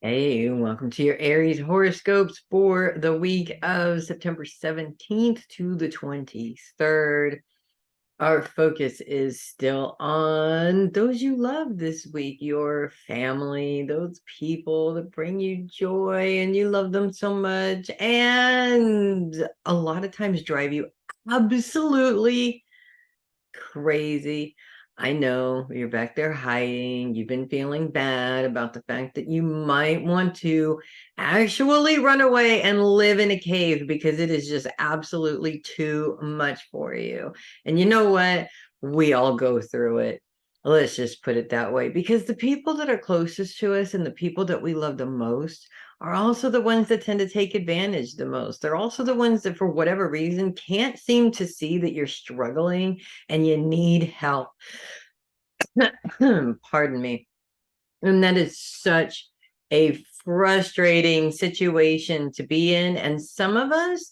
Hey, welcome to your Aries horoscopes for the week of September 17th to the 23rd. Our focus is still on those you love this week, your family, those people that bring you joy and you love them so much, and a lot of times drive you absolutely crazy. I know you're back there hiding. You've been feeling bad about the fact that you might want to actually run away and live in a cave because it is just absolutely too much for you. And you know what? We all go through it. Let's just put it that way, because the people that are closest to us and the people that we love the most are also the ones that tend to take advantage the most. They're also the ones that, for whatever reason, can't seem to see that you're struggling and you need help. Pardon me. And that is such a frustrating situation to be in. And some of us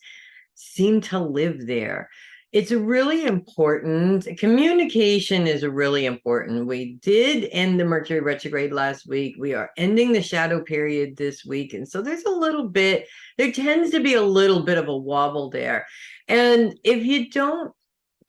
seem to live there. It's really important. Communication is really important. We did end the Mercury retrograde last week. We are ending the shadow period this week. And so there tends to be a little bit of a wobble there. And if you don't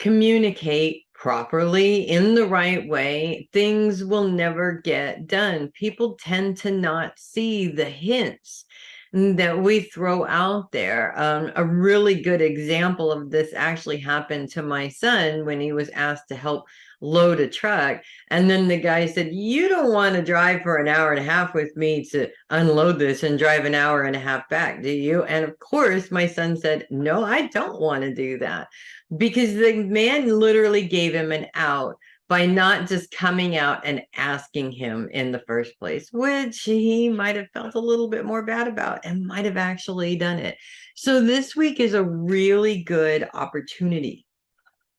communicate properly in the right way, things will never get done. People tend to not see the hints that we throw out there. A really good example of this actually happened to my son when he was asked to help load a truck. And then the guy said, "You don't want to drive for an hour and a half with me to unload this and drive an hour and a half back, do you?" And of course, my son said, "No, I don't want to do that." Because the man literally gave him an out by not just coming out and asking him in the first place, which he might have felt a little bit more bad about and might have actually done it. So this week is a really good opportunity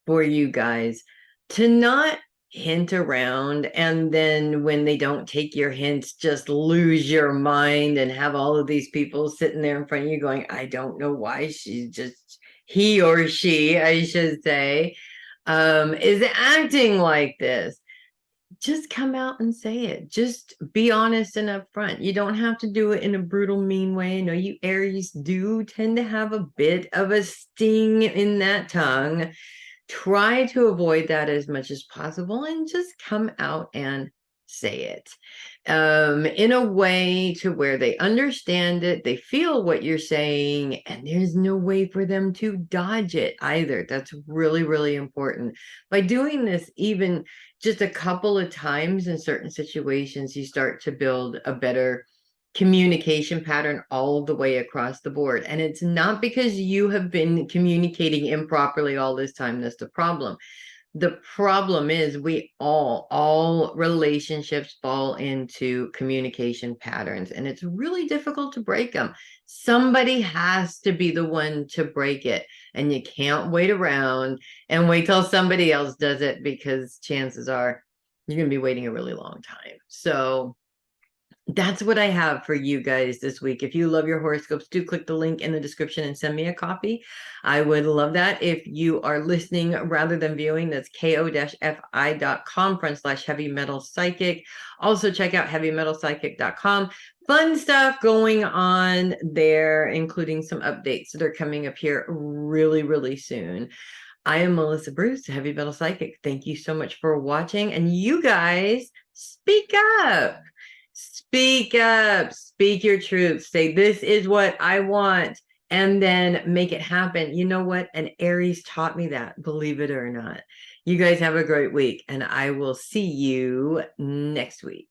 for you guys to not hint around, and then when they don't take your hints, just lose your mind and have all of these people sitting there in front of you going, "I don't know why she's just, he or she, I should say, is acting like this." Just come out and say it. Just be honest and upfront. You don't have to do it in a brutal, mean way. I know you Aries do tend to have a bit of a sting in that tongue. Try to avoid that as much as possible and just come out and say it in a way to where they understand it, they feel what you're saying, and there's no way for them to dodge it either. That's really, really important. By doing this, even just a couple of times in certain situations, you start to build a better communication pattern all the way across the board. And it's not because you have been communicating improperly all this time that's the problem. The problem is we all relationships fall into communication patterns, and it's really difficult to break them. Somebody has to be the one to break it, and you can't wait around and wait till somebody else does it, because chances are you're going to be waiting a really long time. So that's what I have for you guys this week. If you love your horoscopes, do click the link in the description and send me a copy. I would love that. If you are listening rather than viewing, that's ko-fi.com/heavy metal psychic. Also check out heavymetalpsychic.com. Fun stuff going on there, including some updates that are coming up here really, really soon. I am Melissa Bruce, Heavy Metal Psychic. Thank you so much for watching. And you guys, speak up. Speak up. Speak your truth. Say, "This is what I want," and then make it happen. You know what? And Aries taught me that, believe it or not. You guys have a great week, and I will see you next week.